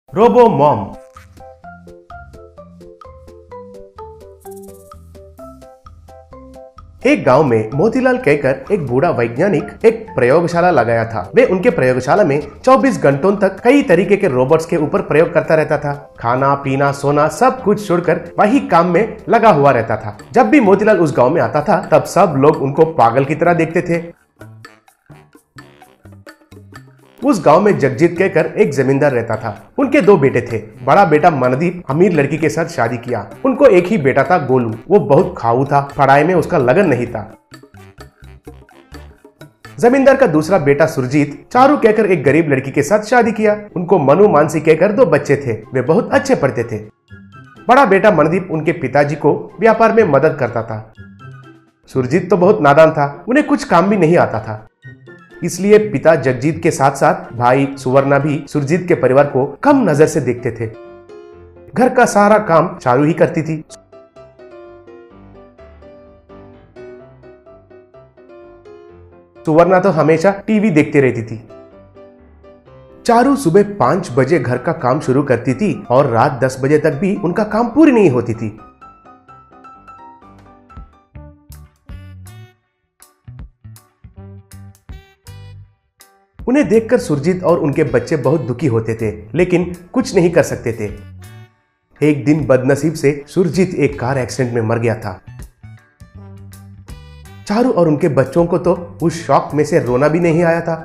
Robo mom. एक गांव में मोतीलाल कहकर एक बूढ़ा वैज्ञानिक एक प्रयोगशाला लगाया था। वे उनके प्रयोगशाला में 24 घंटों तक कई तरीके के रोबोट्स के ऊपर प्रयोग करता रहता था। खाना पीना सोना सब कुछ छोड़कर वही काम में लगा हुआ रहता था। जब भी मोतीलाल उस गांव में आता था तब सब लोग उनको पागल की तरह देखते थे। उस गांव में जगजीत कहकर एक जमींदार रहता था। उनके दो बेटे थे। बड़ा बेटा मनदीप अमीर लड़की के साथ शादी किया। उनको एक ही बेटा था गोलू। वो बहुत खाऊ था, पढ़ाई में उसका लगन नहीं था। जमींदार का दूसरा बेटा सुरजीत चारू कहकर एक गरीब लड़की के साथ शादी किया। उनको मनु मानसी कहकर दो बच्चे थे। वे बहुत अच्छे पढ़ते थे। बड़ा बेटा मनदीप उनके पिताजी को व्यापार में मदद करता था। सुरजीत तो बहुत नादान था, उन्हें कुछ काम भी नहीं आता था। इसलिए पिता जगजीत के साथ साथ भाई सुवर्णा भी सुरजीत के परिवार को कम नजर से देखते थे। घर का सारा काम चारू ही करती थी। सुवर्णा तो हमेशा टीवी देखती रहती थी। चारू सुबह 5 बजे घर का काम शुरू करती थी और रात 10 बजे तक भी उनका काम पूरी नहीं होती थी। उन्हें देखकर सुरजीत और उनके बच्चे बहुत दुखी होते थे, लेकिन कुछ नहीं कर सकते थे। एक दिन बदनसीब से सुरजीत एक कार एक्सीडेंट में मर गया था। चारू और उनके बच्चों को तो उस शॉक में से रोना भी नहीं आया था।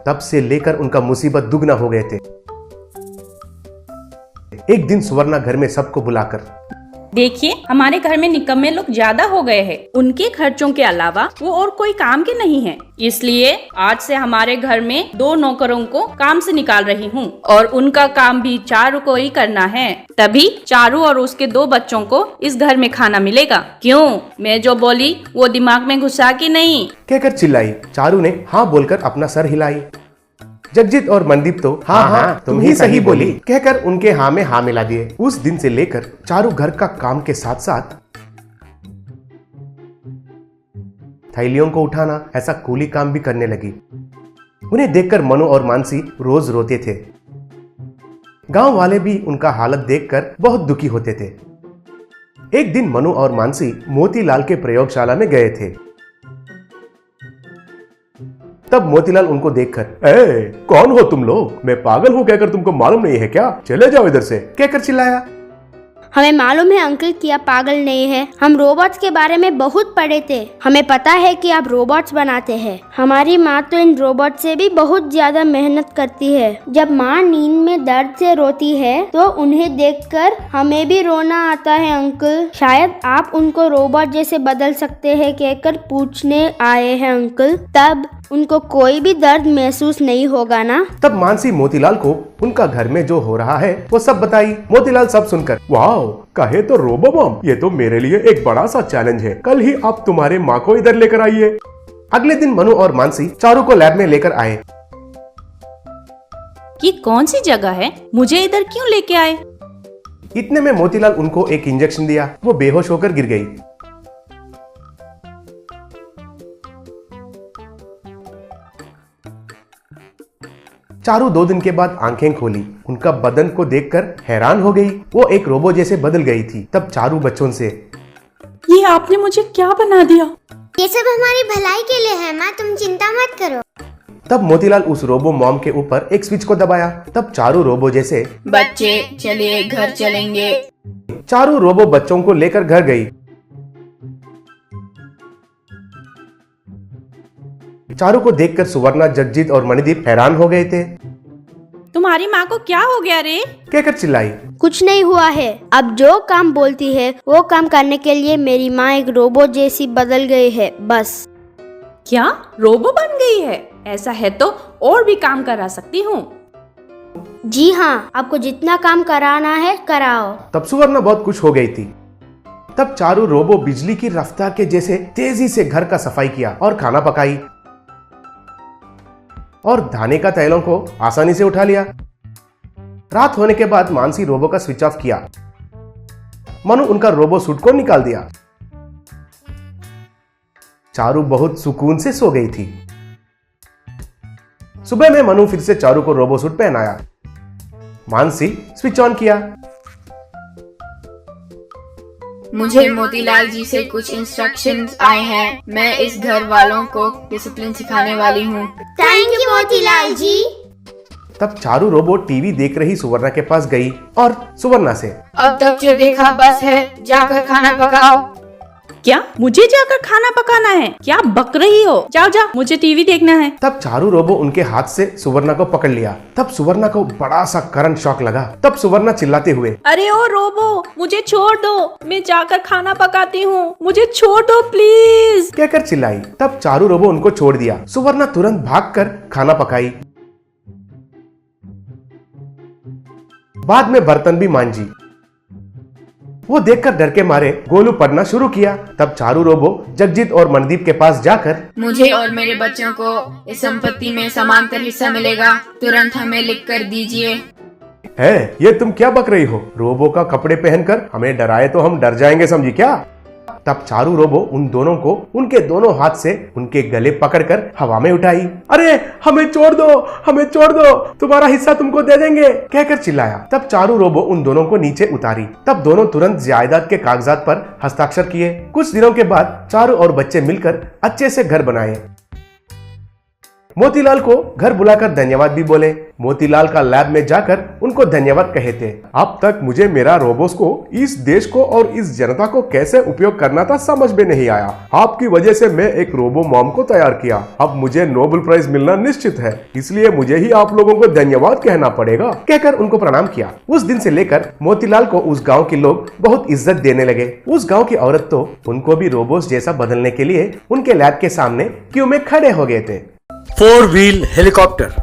तब से लेकर उनका मुसीबत दुगना हो गए थे। एक दिन सुवर्णा घर में सबको बुलाकर, देखिए हमारे घर में निकम्मे लोग ज्यादा हो गए हैं। उनके खर्चों के अलावा वो और कोई काम के नहीं हैं। इसलिए आज से हमारे घर में 2 नौकरों को काम से निकाल रही हूँ और उनका काम भी चारू को ही करना है। तभी चारू और उसके 2 बच्चों को इस घर में खाना मिलेगा। क्यों, मैं जो बोली वो दिमाग में घुसा कि नहीं? कहकर चिल्लाई। चारू ने हाँ बोलकर अपना सर हिलाई। जगजीत और मनदीप तो हाँ तुम ही सही बोली कहकर उनके हाँ में हाँ मिला दिए। उस दिन से लेकर चारू घर का काम के साथ साथ थैलियों को उठाना ऐसा कूली काम भी करने लगी। उन्हें देखकर मनु और मानसी रोज रोते थे। गांव वाले भी उनका हालत देखकर बहुत दुखी होते थे। एक दिन मनु और मानसी मोतीलाल के प्रयोगशाला में गए थे। तब मोतीलाल उनको देखकर, कौन हो तुम लोग? मैं पागल हूँ कहकर तुमको मालूम नहीं है क्या? चले जाओ इधर से कहकर चिल्लाया। हमें मालूम है अंकल कि आप पागल नहीं हैं। हम रोबोट्स के बारे में बहुत पढ़े थे। हमें पता है कि आप रोबोट्स बनाते हैं। हमारी माँ तो इन रोबोट से भी बहुत ज्यादा मेहनत करती है। जब माँ नींद में दर्द से रोती है तो उन्हें देखकर हमें भी रोना आता है अंकल। शायद आप उनको रोबोट जैसे बदल सकते हैं कहकर पूछने आए हैं अंकल। तब उनको कोई भी दर्द महसूस नहीं होगा ना? तब मानसी मोतीलाल को उनका घर में जो हो रहा है वो सब बताई। मोतीलाल सब सुनकर, वाह, कहे तो रोबो मॉम, ये तो मेरे लिए एक बड़ा सा चैलेंज है। कल ही आप तुम्हारे माँ को इधर लेकर आइए। अगले दिन मनु और मानसी चारू को लैब में लेकर आए। ये कौन सी जगह है? मुझे इधर क्यों लेके आए? इतने में मोतीलाल उनको एक इंजेक्शन दिया। वो बेहोश होकर गिर गई। चारू 2 दिन के बाद आंखें खोली। उनका बदन को देखकर हैरान हो गई। वो एक रोबो जैसे बदल गई थी। तब चारू बच्चों से, ये आपने मुझे क्या बना दिया? ये सब हमारी भलाई के लिए है माँ, तुम चिंता मत करो। तब मोतीलाल उस रोबो मॉम के ऊपर एक स्विच को दबाया। तब चारू रोबो जैसे, बच्चे चलिए घर चलेंगे। चारू रोबो बच्चों को लेकर घर गई। चारू को देखकर सुवर्णा, जगजीत और मणिदीप हैरान हो गए थे। तुम्हारी माँ को क्या हो गया रे? कहकर चिल्लाई। कुछ नहीं हुआ है। अब जो काम बोलती है वो काम करने के लिए मेरी माँ एक रोबोट जैसी बदल गई है, बस। क्या रोबो बन गई है? ऐसा है तो और भी काम करा सकती हूँ। जी हाँ, आपको जितना काम कराना है कराओ। तब सुवर्णा बहुत खुश हो गई थी। तब चारू रोबो बिजली की रफ्तार के जैसे तेजी से घर का सफाई किया और खाना पकाई और धाने का तैलों को आसानी से उठा लिया। रात होने के बाद मानसी रोबो का स्विच ऑफ किया। मनु उनका रोबो सूट को निकाल दिया। चारू बहुत सुकून से सो गई थी। सुबह में मनु फिर से चारू को रोबो सूट पहनाया। मानसी स्विच ऑन किया। मुझे मोतीलाल जी से कुछ इंस्ट्रक्शंस आए हैं। मैं इस घर वालों को डिसिप्लिन सिखाने वाली हूँ। थैंक यू मोतीलाल जी। तब चारू रोबोट टीवी देख रही सुवर्णा के पास गई और सुवर्णा से, अब तक जो देखा बस है, जाकर खाना पकाओ। क्या मुझे जाकर खाना पकाना है? क्या बक रही हो? जाओ जाओ, मुझे टीवी देखना है। तब चारू रोबो उनके हाथ से सुवर्णा को पकड़ लिया। तब सुवर्णा को बड़ा सा करंट शॉक लगा। तब सुवर्णा चिल्लाते हुए, अरे ओ रोबो, मुझे छोड़ दो, मैं जाकर खाना पकाती हूँ, मुझे छोड़ दो प्लीज कहकर चिल्लाई। तब चारू रोबो उनको छोड़ दिया। सुवर्णा तुरंत भागकर खाना पकाई। बाद में बर्तन भी मांजी। वो देखकर डर के मारे गोलू पढ़ना शुरू किया। तब चारू रोबो जगजीत और मनदीप के पास जाकर, मुझे और मेरे बच्चों को इस संपत्ति में समांतर हिस्सा मिलेगा, तुरंत हमें लिख कर दीजिए। है ये तुम क्या बक रही हो? रोबो का कपड़े पहनकर हमें डराए तो हम डर जाएंगे, समझी क्या? तब चारू रोबो उन दोनों को उनके दोनों हाथ से उनके गले पकड़कर हवा में उठाई। अरे हमें छोड़ दो, हमें छोड़ दो, तुम्हारा हिस्सा तुमको दे देंगे कहकर चिल्लाया। तब चारू रोबो उन दोनों को नीचे उतारी। तब दोनों तुरंत जायदाद के कागजात पर हस्ताक्षर किए। कुछ दिनों के बाद चारू और बच्चे मिलकर अच्छे से घर बनाए। मोतीलाल को घर बुलाकर धन्यवाद भी बोले। मोतीलाल का लैब में जाकर उनको धन्यवाद कहे थे। अब तक मुझे मेरा रोबोस को, इस देश को और इस जनता को कैसे उपयोग करना था समझ में नहीं आया। आपकी वजह से मैं एक रोबो मॉम को तैयार किया। अब मुझे नोबेल प्राइज मिलना निश्चित है, इसलिए मुझे ही आप लोगों को धन्यवाद कहना पड़ेगा कहकर उनको प्रणाम किया। उस दिन से लेकर मोतीलाल को उस गाँव के लोग बहुत इज्जत देने लगे। उस गाँव की औरत तो उनको भी रोबोस जैसा बदलने के लिए उनके लैब के सामने क्यू में खड़े हो गए थे। 4 व्हील हेलीकॉप्टर।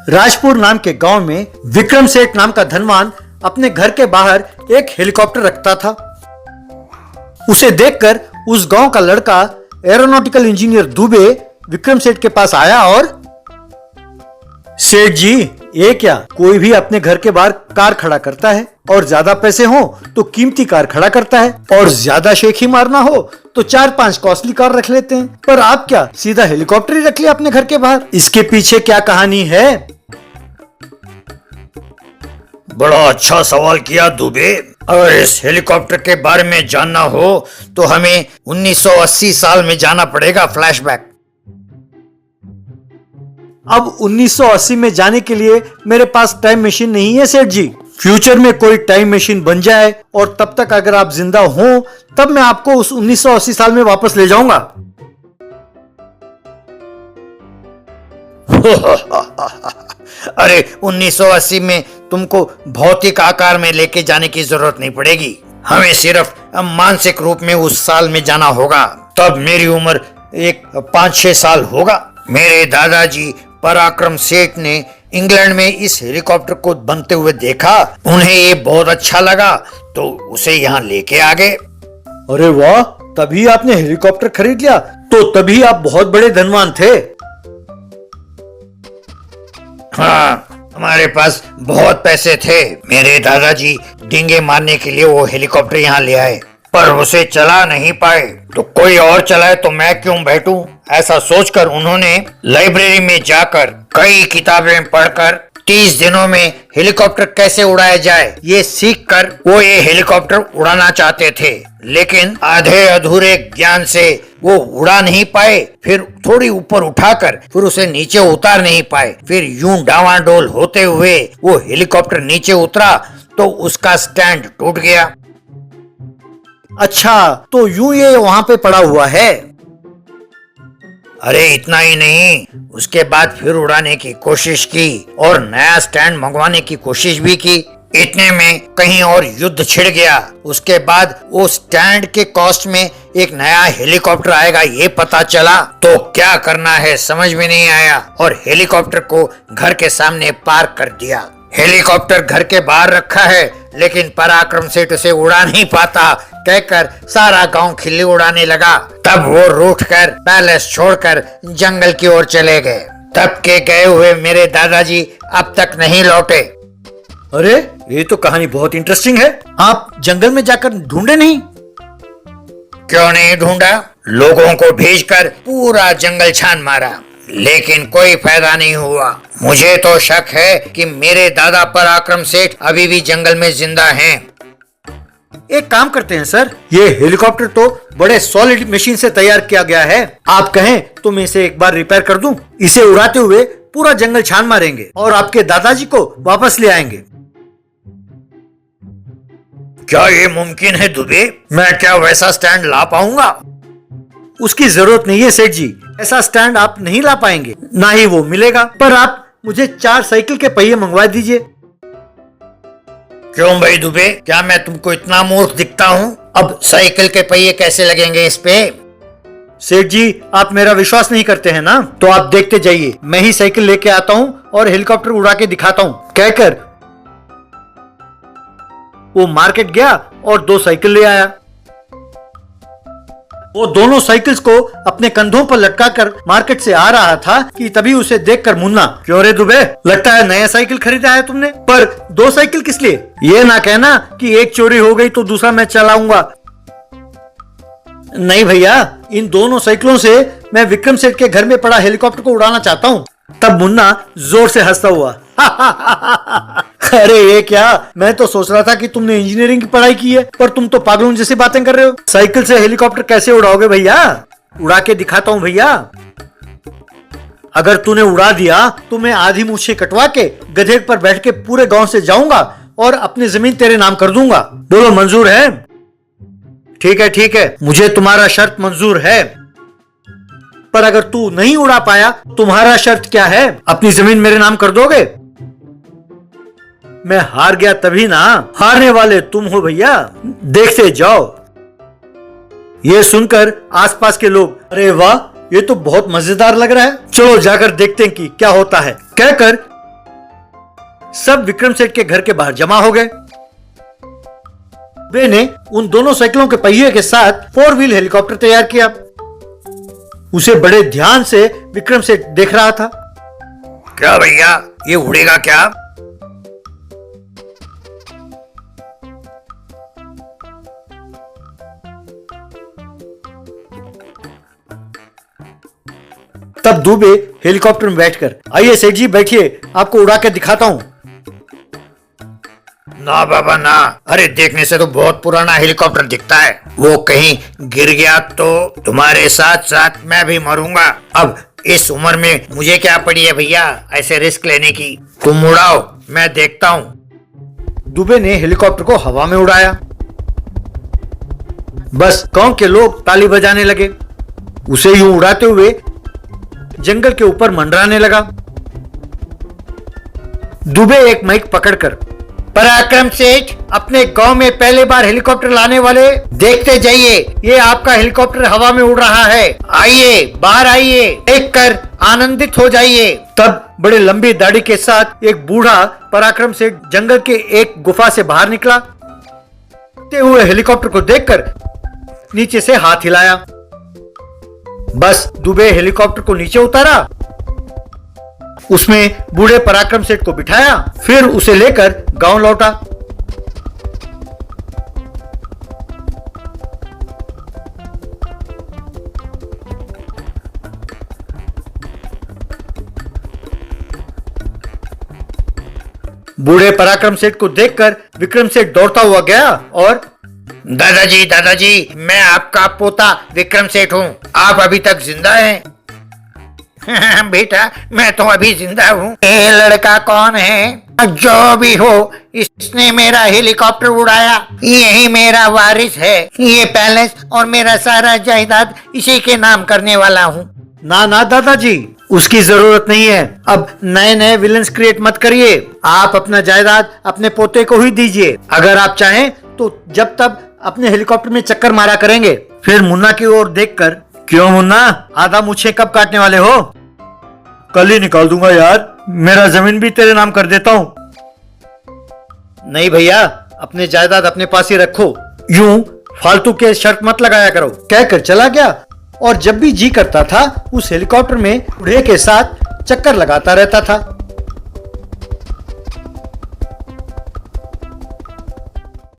राजपुर नाम के गांव में विक्रम सेठ नाम का धनवान अपने घर के बाहर एक हेलीकॉप्टर रखता था। उसे देखकर उस गांव का लड़का एरोनॉटिकल इंजीनियर दुबे विक्रम सेठ के पास आया और, सेठ जी, ये क्या, कोई भी अपने घर के बाहर कार खड़ा करता है और ज्यादा पैसे हो तो कीमती कार खड़ा करता है, और ज्यादा शेखी मारना हो तो 4-5 कॉस्टली कार रख लेते हैं, पर आप क्या सीधा हेलीकॉप्टर ही रख लिया अपने घर के बाहर? इसके पीछे क्या कहानी है? बड़ा अच्छा सवाल किया दुबे। अगर इस हेलीकॉप्टर के बारे में जानना हो तो हमें 1980 साल में जाना पड़ेगा। फ्लैशबैक। अब 1980 में जाने के लिए मेरे पास टाइम मशीन नहीं है सेठ जी। फ्यूचर में कोई टाइम मशीन बन जाए और तब तक अगर आप जिंदा हो तब मैं आपको उस 1980 साल में वापस ले जाऊंगा। अरे 1980 में तुमको भौतिक आकार में लेके जाने की जरूरत नहीं पड़ेगी, हमें सिर्फ मानसिक रूप में उस साल में जाना होगा। तब मेरी उम्र एक 5-6 साल होगा। मेरे दादाजी पराक्रम सेठ ने इंग्लैंड में इस हेलीकॉप्टर को बनते हुए देखा, उन्हें ये बहुत अच्छा लगा तो उसे यहाँ लेके आ गए। अरे वाह, तभी आपने हेलीकॉप्टर खरीद लिया, तो तभी आप बहुत बड़े धनवान थे। हाँ, हमारे पास बहुत पैसे थे। मेरे दादाजी डींगे मारने के लिए वो हेलीकॉप्टर यहाँ ले आए, पर उसे चला नहीं पाए, तो कोई और चलाए तो मैं क्यों बैठूं? ऐसा सोचकर उन्होंने लाइब्रेरी में जाकर कई किताबें पढ़कर 30 दिनों में हेलीकॉप्टर कैसे उड़ाया जाए ये सीखकर वो ये हेलीकॉप्टर उड़ाना चाहते थे, लेकिन आधे अधूरे ज्ञान से वो उड़ा नहीं पाए। फिर थोड़ी ऊपर उठाकर फिर उसे नीचे उतार नहीं पाए। फिर यूं डावाडोल होते हुए वो हेलीकॉप्टर नीचे उतरा तो उसका स्टैंड टूट गया। अच्छा, तो यूं ये वहां पे पड़ा हुआ है? अरे इतना ही नहीं, उसके बाद फिर उड़ाने की कोशिश की और नया स्टैंड मंगवाने की कोशिश भी की। इतने में कहीं और युद्ध छिड़ गया। उसके बाद वो स्टैंड के कॉस्ट में एक नया हेलीकॉप्टर आएगा ये पता चला, तो क्या करना है समझ में नहीं आया और हेलीकॉप्टर को घर के सामने पार्क कर दिया। हेलीकॉप्टर घर के बाहर रखा है, लेकिन पराक्रम सेठ उसे उड़ा नहीं पाता कहकर सारा गांव खिल्ली उड़ाने लगा। तब वो रूठकर पैलेस छोड़कर जंगल की ओर चले गए। तब के गए हुए मेरे दादाजी अब तक नहीं लौटे। अरे ये तो कहानी बहुत इंटरेस्टिंग है। आप जंगल में जाकर ढूंढे नहीं? क्यों नहीं ढूंढा? लोगों को भेजकर पूरा जंगल छान मारा। लेकिन कोई फायदा नहीं हुआ। मुझे तो शक है कि मेरे दादा पराक्रम सेठ अभी भी जंगल में जिंदा हैं। एक काम करते हैं सर, ये हेलीकॉप्टर तो बड़े सॉलिड मशीन से तैयार किया गया है। आप कहें तो मैं इसे एक बार रिपेयर कर दूं। इसे उड़ाते हुए पूरा जंगल छान मारेंगे और आपके दादाजी को वापस ले आएंगे। क्या ये मुमकिन है दुबे? मैं क्या वैसा स्टैंड ला पाऊंगा? उसकी जरूरत नहीं है सेठ जी, ऐसा स्टैंड आप नहीं ला पाएंगे, ना ही वो मिलेगा। पर आप मुझे 4 साइकिल के पहिए मंगवा दीजिए। क्यों भाई दुबे, क्या मैं तुमको इतना मूर्ख दिखता हूँ? अब साइकिल के पहिए कैसे लगेंगे इस पे? सेठ जी, आप मेरा विश्वास नहीं करते हैं ना, तो आप देखते जाइए, मैं ही साइकिल लेके आता हूँ और हेलीकॉप्टर उड़ा के दिखाता हूँ। कहकर वो मार्केट गया और 2 साइकिल ले आया। वो दोनों साइकिल्स को अपने कंधों पर लटकाकर मार्केट से आ रहा था कि तभी उसे देखकर मुन्ना, क्यों रे दुबे, लगता है नया साइकिल खरीदा है तुमने? पर 2 साइकिल किस लिए? ये ना कहना कि एक चोरी हो गई तो दूसरा मैं चलाऊंगा। नहीं भैया, इन दोनों साइकिलों से मैं विक्रम सेठ के घर में पड़ा हेलीकॉप्टर को उड़ाना चाहता हूँ। तब मुन्ना जोर से हंसता हुआ अरे ये क्या, मैं तो सोच रहा था कि तुमने इंजीनियरिंग की पढ़ाई की है, पर तुम तो पागलों जैसी बातें कर रहे हो। साइकिल से हेलीकॉप्टर कैसे उड़ाओगे भैया? उड़ा के दिखाता हूँ भैया। अगर तूने उड़ा दिया तो मैं आधी मूछें कटवा के गधे पर बैठ के पूरे गांव से जाऊंगा और अपनी जमीन तेरे नाम कर दूंगा। बोलो मंजूर है? ठीक है, मुझे तुम्हारा शर्त मंजूर है, पर अगर तू नहीं उड़ा पाया, तुम्हारा शर्त क्या है? अपनी जमीन मेरे नाम कर दोगे? मैं हार गया तभी ना, हारने वाले तुम हो भैया, देखते जाओ। ये सुनकर आसपास के लोग, अरे वाह, ये तो बहुत मजेदार लग रहा है, चलो जाकर देखते हैं कि क्या होता है, कहकर सब विक्रम सेठ के घर के बाहर जमा हो गए। वे ने उन दोनों साइकिलों के पहिए के साथ 4 व्हील हेलीकॉप्टर तैयार किया। उसे बड़े ध्यान से विक्रम सेठ देख रहा था। क्या भैया, ये उड़ेगा क्या? तब दुबे हेलीकॉप्टर में बैठकर, आइए सेठ जी बैठिए, आपको उड़ा के दिखाता हूँ। ना बाबा ना, अरे देखने से तो बहुत पुराना हेलीकॉप्टर दिखता है, वो कहीं गिर गया तो तुम्हारे साथ साथ मैं भी मरूंगा। अब इस उम्र में मुझे क्या पड़ी है भैया ऐसे रिस्क लेने की, तुम उड़ाओ, मैं देखता हूँ। दुबे ने हेलीकॉप्टर को हवा में उड़ाया। बस गांव के लोग ताली बजाने लगे। उसे यूं उड़ाते हुए जंगल के ऊपर मंडराने लगा। दुबे एक माइक पकड़कर, पराक्रम सेठ, अपने गांव में पहले बार हेलीकॉप्टर लाने वाले, देखते जाइए, ये आपका हेलीकॉप्टर हवा में उड़ रहा है, आइए बाहर आइए, देखकर आनंदित हो जाइए। तब बड़े लंबी दाढ़ी के साथ एक बूढ़ा पराक्रम सेठ जंगल के एक गुफा से बाहर निकला। ते हुए हेलीकॉप्टर को देखकर नीचे से हाथ हिलाया। बस दुबे हेलीकॉप्टर को नीचे उतारा, उसमें बूढ़े पराक्रम सेठ को बिठाया, फिर उसे लेकर गांव लौटा। बूढ़े पराक्रम सेठ को देखकर विक्रम सेठ दौड़ता हुआ गया और, दादाजी, मैं आपका पोता विक्रम सेठ हूँ, आप अभी तक जिंदा हैं? बेटा, मैं तो अभी जिंदा हूँ। ये लड़का कौन है? जो भी हो, इसने मेरा हेलीकॉप्टर उड़ाया, यही मेरा वारिस है। ये पैलेस और मेरा सारा जायदाद इसी के नाम करने वाला हूँ। ना दादाजी, उसकी जरूरत नहीं है। अब नए विलन्स क्रिएट मत करिए, आप अपना जायदाद अपने पोते को ही दीजिए। अगर आप चाहें तो जब तब अपने हेलीकॉप्टर में चक्कर मारा करेंगे। फिर मुन्ना की ओर देखकर, क्यों मुन्ना, आधा मुझे कब काटने वाले हो? कल ही निकाल दूंगा यार, मेरा जमीन भी तेरे नाम कर देता हूँ। नहीं भैया, अपने जायदाद अपने पास ही रखो, यूं फालतू के शर्त मत लगाया करो, कहकर चला गया। और जब भी जी करता था उस हेलीकॉप्टर में बूढ़े के साथ चक्कर लगाता रहता था।